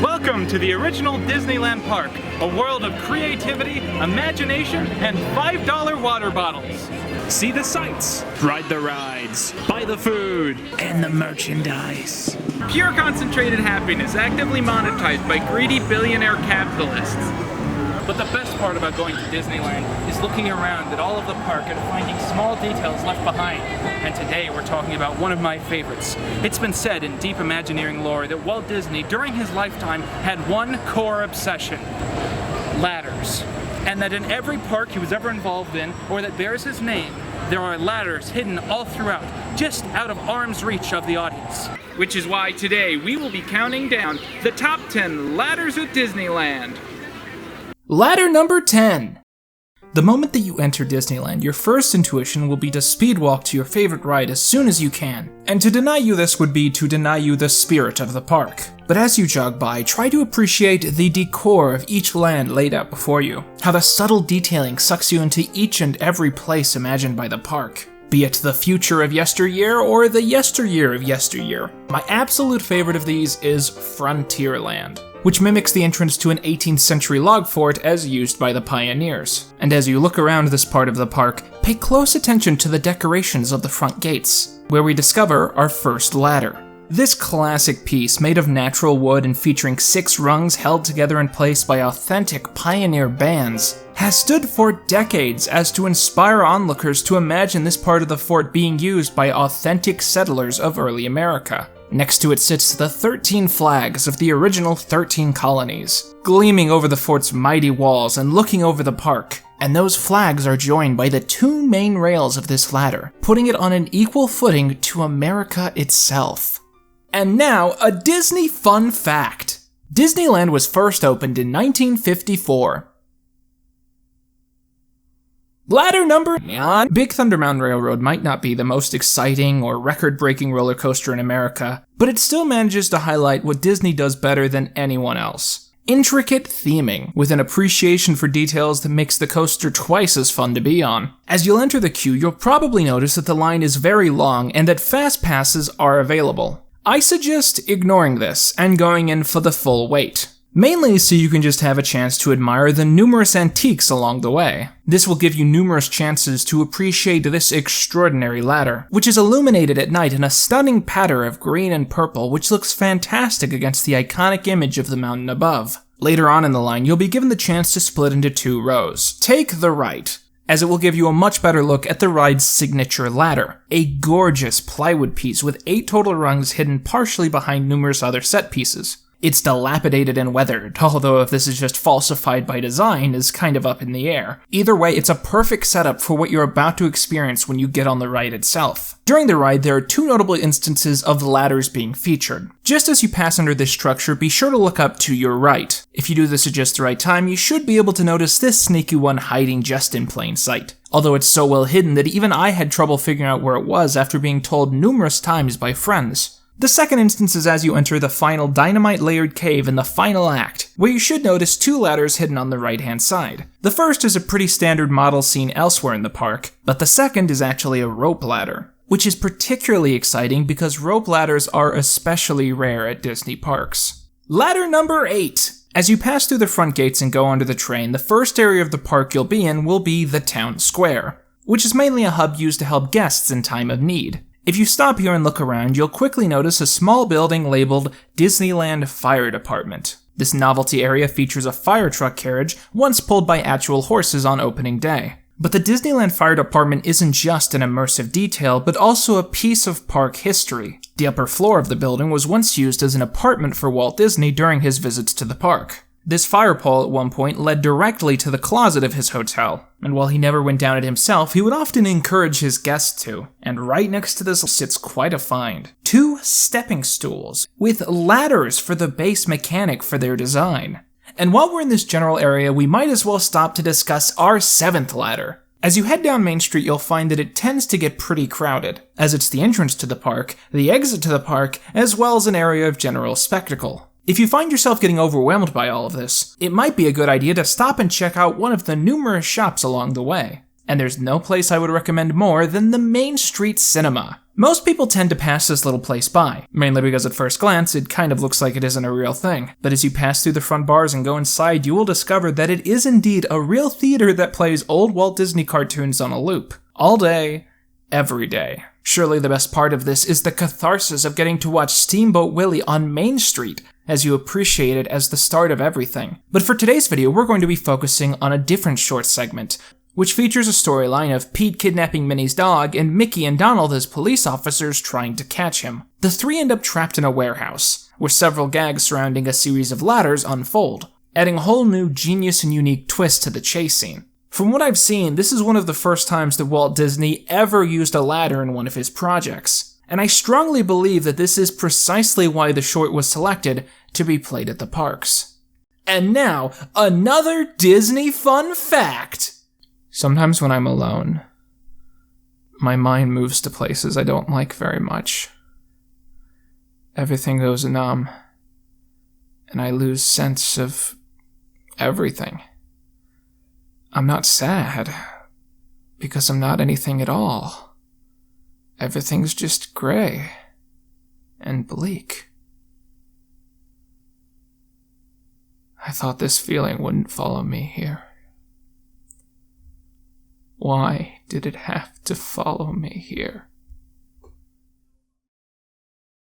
Welcome to the original Disneyland Park, a world of creativity, imagination, and $5 water bottles. See the sights, ride the rides, buy the food, and the merchandise. Pure concentrated happiness actively monetized by greedy billionaire capitalists. But the best part about going to Disneyland is looking around at all of the park and finding small details left behind. And today we're talking about one of my favorites. It's been said in deep Imagineering lore that Walt Disney, during his lifetime, had one core obsession: ladders. And that in every park he was ever involved in, or that bears his name, there are ladders hidden all throughout, just out of arm's reach of the audience. Which is why today we will be counting down the top 10 ladders at Disneyland. Ladder number 10. The moment that you enter Disneyland, your first intuition will be to speedwalk to your favorite ride as soon as you can. And to deny you this would be to deny you the spirit of the park. But as you jog by, try to appreciate the decor of each land laid out before you. How the subtle detailing sucks you into each and every place imagined by the park. Be it the future of yesteryear or the yesteryear of yesteryear. My absolute favorite of these is Frontierland, which mimics the entrance to an 18th century log fort as used by the pioneers. And as you look around this part of the park, pay close attention to the decorations of the front gates, where we discover our first ladder. This classic piece, made of natural wood and featuring 6 rungs held together in place by authentic pioneer bands, has stood for decades as to inspire onlookers to imagine this part of the fort being used by authentic settlers of early America. Next to it sits the 13 flags of the original 13 colonies, gleaming over the fort's mighty walls and looking over the park. And those flags are joined by the 2 main rails of this ladder, putting it on an equal footing to America itself. And now, a Disney fun fact. Disneyland was first opened in 1954. Ladder number 9. Big Thunder Mountain Railroad might not be the most exciting or record-breaking roller coaster in America, but it still manages to highlight what Disney does better than anyone else: intricate theming, with an appreciation for details that makes the coaster twice as fun to be on. As you'll enter the queue, you'll probably notice that the line is very long and that fast passes are available. I suggest ignoring this and going in for the full wait. Mainly so you can just have a chance to admire the numerous antiques along the way. This will give you numerous chances to appreciate this extraordinary ladder, which is illuminated at night in a stunning pattern of green and purple, which looks fantastic against the iconic image of the mountain above. Later on in the line, you'll be given the chance to split into 2 rows. Take the right, as it will give you a much better look at the ride's signature ladder, a gorgeous plywood piece with 8 total rungs hidden partially behind numerous other set pieces. It's dilapidated and weathered, although if this is just falsified by design is kind of up in the air. Either way, it's a perfect setup for what you're about to experience when you get on the ride itself. During the ride, there are 2 notable instances of the ladders being featured. Just as you pass under this structure, be sure to look up to your right. If you do this at just the right time, you should be able to notice this sneaky one hiding just in plain sight. Although it's so well hidden that even I had trouble figuring out where it was after being told numerous times by friends. The second instance is as you enter the final dynamite-layered cave in the final act, where you should notice 2 ladders hidden on the right-hand side. The first is a pretty standard model seen elsewhere in the park, but the second is actually a rope ladder, which is particularly exciting because rope ladders are especially rare at Disney parks. Ladder number 8. As you pass through the front gates and go onto the train, the first area of the park you'll be in will be the town square, which is mainly a hub used to help guests in time of need. If you stop here and look around, you'll quickly notice a small building labeled Disneyland Fire Department. This novelty area features a fire truck carriage once pulled by actual horses on opening day. But the Disneyland Fire Department isn't just an immersive detail, but also a piece of park history. The upper floor of the building was once used as an apartment for Walt Disney during his visits to the park. This fire pole at one point led directly to the closet of his hotel, and while he never went down it himself, he would often encourage his guests to. And right next to this sits quite a find: 2 stepping stools, with ladders for the base mechanic for their design. And while we're in this general area, we might as well stop to discuss our 7th ladder. As you head down Main Street, you'll find that it tends to get pretty crowded, as it's the entrance to the park, the exit to the park, as well as an area of general spectacle. If you find yourself getting overwhelmed by all of this, it might be a good idea to stop and check out one of the numerous shops along the way. And there's no place I would recommend more than the Main Street Cinema. Most people tend to pass this little place by, mainly because at first glance it kind of looks like it isn't a real thing. But as you pass through the front bars and go inside, you will discover that it is indeed a real theater that plays old Walt Disney cartoons on a loop. All day, every day. Surely the best part of this is the catharsis of getting to watch Steamboat Willie on Main Street, as you appreciate it as the start of everything. But for today's video, we're going to be focusing on a different short segment, which features a storyline of Pete kidnapping Minnie's dog and Mickey and Donald as police officers trying to catch him. The three end up trapped in a warehouse, where several gags surrounding a series of ladders unfold, adding a whole new genius and unique twist to the chase scene. From what I've seen, this is one of the first times that Walt Disney ever used a ladder in one of his projects, and I strongly believe that this is precisely why the short was selected to be played at the parks. And now, another Disney fun fact! Sometimes when I'm alone, my mind moves to places I don't like very much. Everything goes numb, and I lose sense of everything. I'm not sad, because I'm not anything at all. Everything's just gray and bleak. I thought this feeling wouldn't follow me here. Why did it have to follow me here?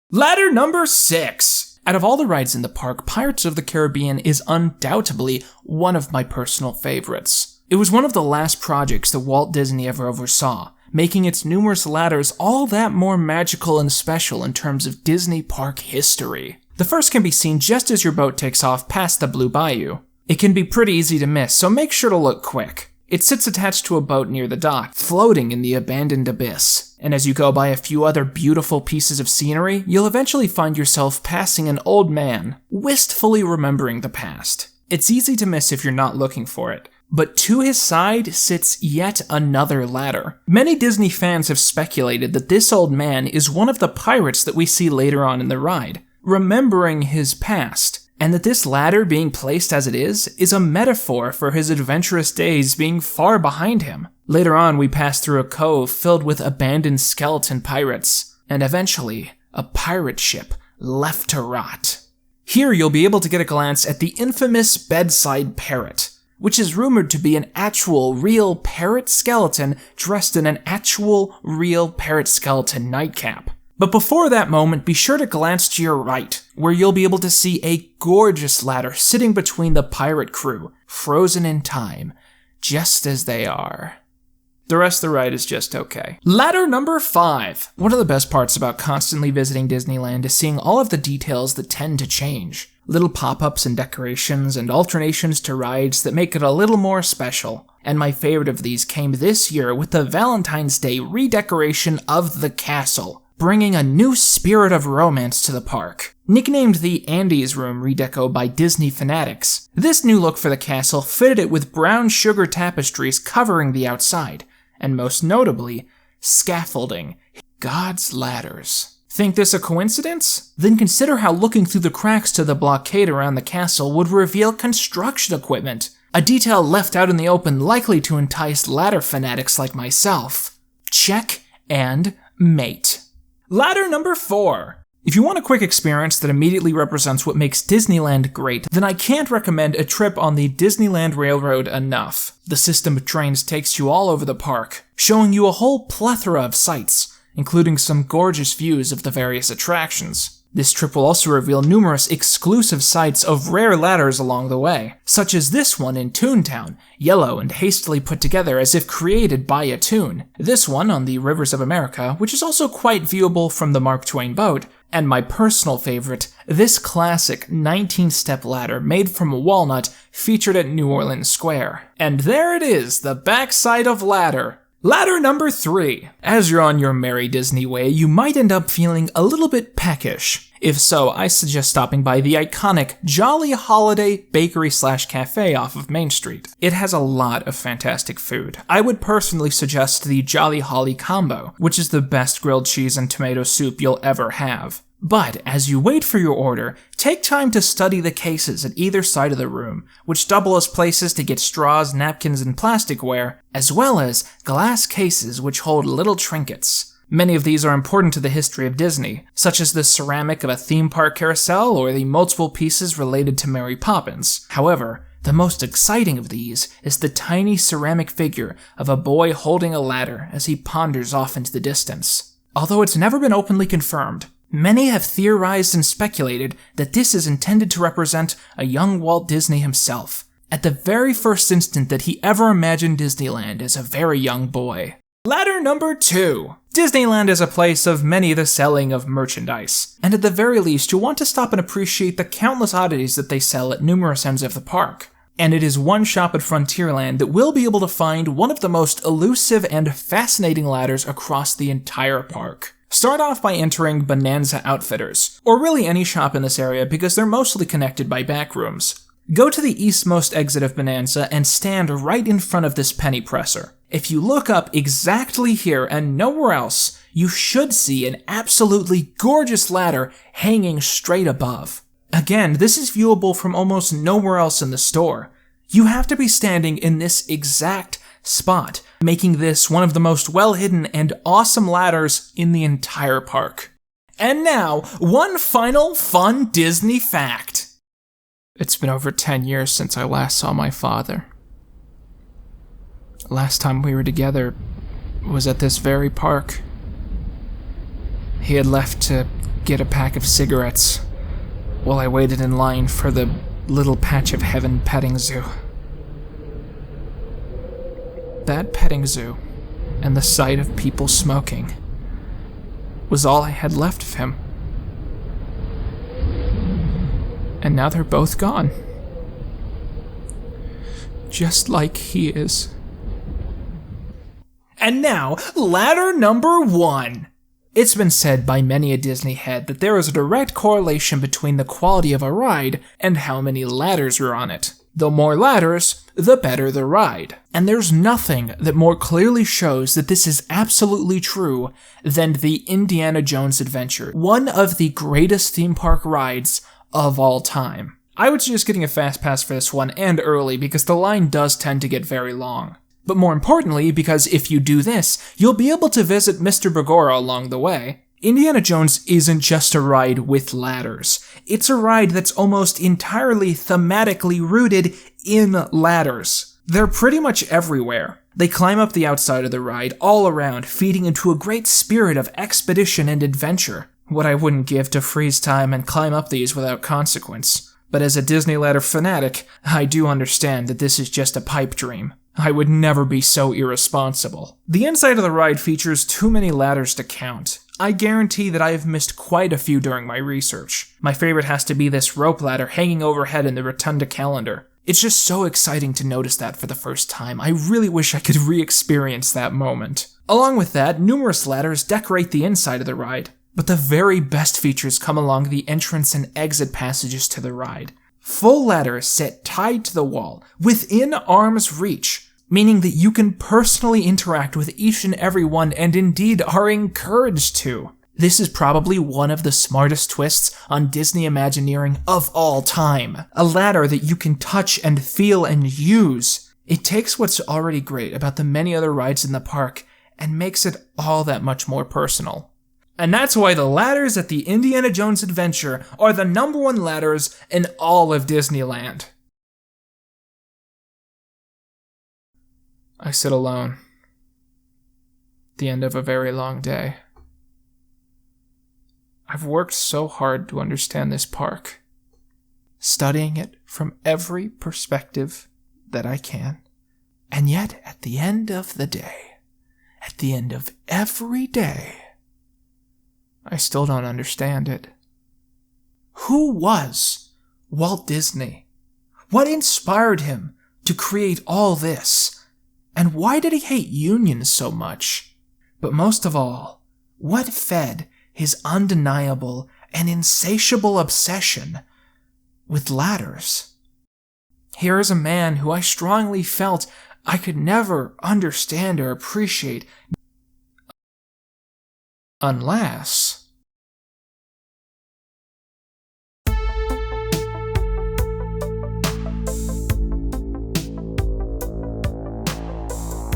Ladder number 6! Out of all the rides in the park, Pirates of the Caribbean is undoubtedly one of my personal favorites. It was one of the last projects that Walt Disney ever oversaw, making its numerous ladders all that more magical and special in terms of Disney park history. The first can be seen just as your boat takes off past the Blue Bayou. It can be pretty easy to miss, so make sure to look quick. It sits attached to a boat near the dock, floating in the abandoned abyss. And as you go by a few other beautiful pieces of scenery, you'll eventually find yourself passing an old man, wistfully remembering the past. It's easy to miss if you're not looking for it, but to his side sits yet another ladder. Many Disney fans have speculated that this old man is one of the pirates that we see later on in the ride, remembering his past. And that this ladder being placed as it is a metaphor for his adventurous days being far behind him. Later on, we pass through a cove filled with abandoned skeleton pirates, and eventually, a pirate ship left to rot. Here you'll be able to get a glance at the infamous bedside parrot, which is rumored to be an actual, real parrot skeleton dressed in an actual, real parrot skeleton nightcap. But before that moment, be sure to glance to your right, where you'll be able to see a gorgeous ladder sitting between the pirate crew, frozen in time, just as they are. The rest of the ride is just okay. Ladder number 5. One of the best parts about constantly visiting Disneyland is seeing all of the details that tend to change. Little pop-ups and decorations and alternations to rides that make it a little more special. And my favorite of these came this year with the Valentine's Day redecoration of the castle, bringing a new spirit of romance to the park. Nicknamed the Andy's Room redeco by Disney fanatics, this new look for the castle fitted it with brown sugar tapestries covering the outside, and most notably, scaffolding, God's ladders. Think this a coincidence? Then consider how looking through the cracks to the blockade around the castle would reveal construction equipment, a detail left out in the open likely to entice ladder fanatics like myself. Check and mate. Ladder number 4. If you want a quick experience that immediately represents what makes Disneyland great, then I can't recommend a trip on the Disneyland Railroad enough. The system of trains takes you all over the park, showing you a whole plethora of sights, including some gorgeous views of the various attractions. This trip will also reveal numerous exclusive sights of rare ladders along the way, such as this one in Toontown, yellow and hastily put together as if created by a toon. This one on the Rivers of America, which is also quite viewable from the Mark Twain boat, and my personal favorite, this classic 19-step ladder made from walnut featured at New Orleans Square. And there it is, the backside of ladder. Ladder number 3. As you're on your merry Disney way, you might end up feeling a little bit peckish. If so, I suggest stopping by the iconic Jolly Holiday Bakery/Cafe off of Main Street. It has a lot of fantastic food. I would personally suggest the Jolly Holly Combo, which is the best grilled cheese and tomato soup you'll ever have. But as you wait for your order, take time to study the cases at either side of the room, which double as places to get straws, napkins, and plasticware, as well as glass cases which hold little trinkets. Many of these are important to the history of Disney, such as the ceramic of a theme park carousel or the multiple pieces related to Mary Poppins. However, the most exciting of these is the tiny ceramic figure of a boy holding a ladder as he ponders off into the distance. Although it's never been openly confirmed, many have theorized and speculated that this is intended to represent a young Walt Disney himself, at the very first instant that he ever imagined Disneyland as a very young boy. Ladder number 2. Disneyland is a place of many the selling of merchandise, and at the very least you'll want to stop and appreciate the countless oddities that they sell at numerous ends of the park. And it is one shop at Frontierland that will be able to find one of the most elusive and fascinating ladders across the entire park. Start off by entering Bonanza Outfitters, or really any shop in this area because they're mostly connected by back rooms. Go to the eastmost exit of Bonanza and stand right in front of this penny presser. If you look up exactly here and nowhere else, you should see an absolutely gorgeous ladder hanging straight above. Again, this is viewable from almost nowhere else in the store. You have to be standing in this exact spot, making this one of the most well-hidden and awesome ladders in the entire park. And now, one final fun Disney fact. It's been over 10 years since I last saw my father. Last time we were together was at this very park. He had left to get a pack of cigarettes while I waited in line for the little patch of heaven petting zoo. That petting zoo, and the sight of people smoking, was all I had left of him. And now they're both gone. Just like he is. And now, ladder number 1. It's been said by many a Disney head that there is a direct correlation between the quality of a ride and how many ladders are on it. The more ladders, the better the ride. And there's nothing that more clearly shows that this is absolutely true than the Indiana Jones Adventure, one of the greatest theme park rides of all time. I would suggest getting a fast pass for this one and early because the line does tend to get very long. But more importantly, because if you do this, you'll be able to visit Mr. Bagora along the way. Indiana Jones isn't just a ride with ladders. It's a ride that's almost entirely thematically rooted in ladders. They're pretty much everywhere. They climb up the outside of the ride, all around, feeding into a great spirit of expedition and adventure. What I wouldn't give to freeze time and climb up these without consequence. But as a Disney ladder fanatic, I do understand that this is just a pipe dream. I would never be so irresponsible. The inside of the ride features too many ladders to count. I guarantee that I have missed quite a few during my research. My favorite has to be this rope ladder hanging overhead in the Rotunda calendar. It's just so exciting to notice that for the first time. I really wish I could re-experience that moment. Along with that, numerous ladders decorate the inside of the ride, but the very best features come along the entrance and exit passages to the ride. Full ladders set tied to the wall, within arm's reach, meaning that you can personally interact with each and every one and indeed are encouraged to. This is probably one of the smartest twists on Disney Imagineering of all time. A ladder that you can touch and feel and use. It takes what's already great about the many other rides in the park and makes it all that much more personal. And that's why the ladders at the Indiana Jones Adventure are the #1 ladders in all of Disneyland. I sit alone. The end of a very long day. I've worked so hard to understand this park, studying it from every perspective that I can. And yet, at the end of the day, at the end of every day, I still don't understand it. Who was Walt Disney? What inspired him to create all this? And why did he hate unions so much? But most of all, what fed his undeniable and insatiable obsession with ladders? Here is a man who I strongly felt I could never understand or appreciate unless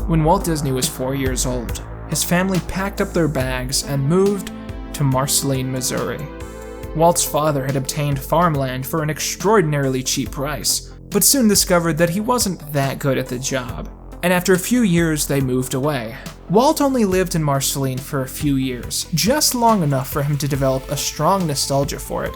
When Walt Disney was 4 years old, his family packed up their bags and moved to Marceline, Missouri. Walt's father had obtained farmland for an extraordinarily cheap price, but soon discovered that he wasn't that good at the job, and after a few years they moved away. Walt only lived in Marceline for a few years, just long enough for him to develop a strong nostalgia for it.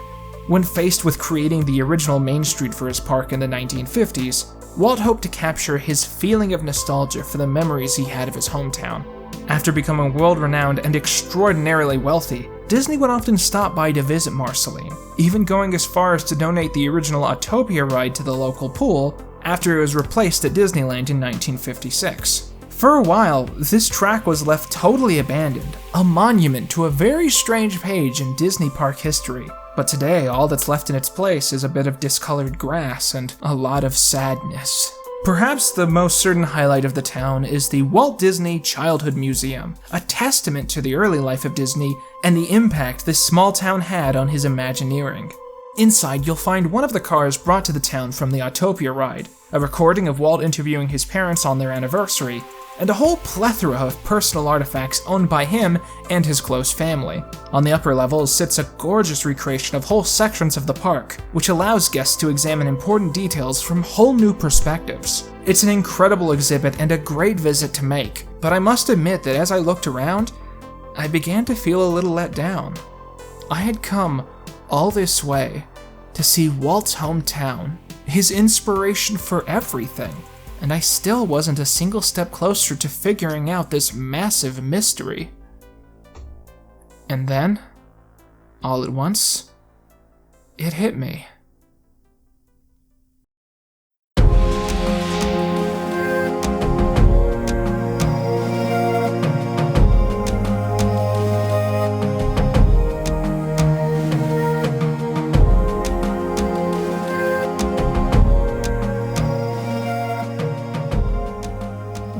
When faced with creating the original Main Street for his park in the 1950s, Walt hoped to capture his feeling of nostalgia for the memories he had of his hometown. After becoming world-renowned and extraordinarily wealthy, Disney would often stop by to visit Marceline, even going as far as to donate the original Autopia ride to the local pool after it was replaced at Disneyland in 1956. For a while, this track was left totally abandoned, a monument to a very strange page in Disney park history. But today, all that's left in its place is a bit of discolored grass and a lot of sadness. Perhaps the most certain highlight of the town is the Walt Disney Childhood Museum, a testament to the early life of Disney and the impact this small town had on his Imagineering. Inside, you'll find one of the cars brought to the town from the Autopia ride, a recording of Walt interviewing his parents on their anniversary, and a whole plethora of personal artifacts owned by him and his close family. On the upper levels sits a gorgeous recreation of whole sections of the park, which allows guests to examine important details from whole new perspectives. It's an incredible exhibit and a great visit to make, but I must admit that as I looked around, I began to feel a little let down. I had come all this way to see Walt's hometown, his inspiration for everything, and I still wasn't a single step closer to figuring out this massive mystery. And then, all at once, it hit me.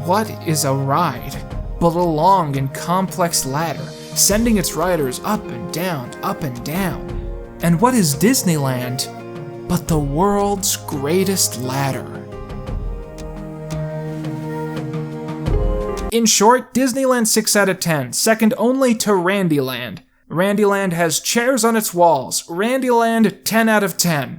What is a ride but a long and complex ladder, sending its riders up and down, up and down? And what is Disneyland but the world's greatest ladder? In short, Disneyland 6 out of 10, second only to Randyland. Randyland has chairs on its walls. Randyland 10 out of 10.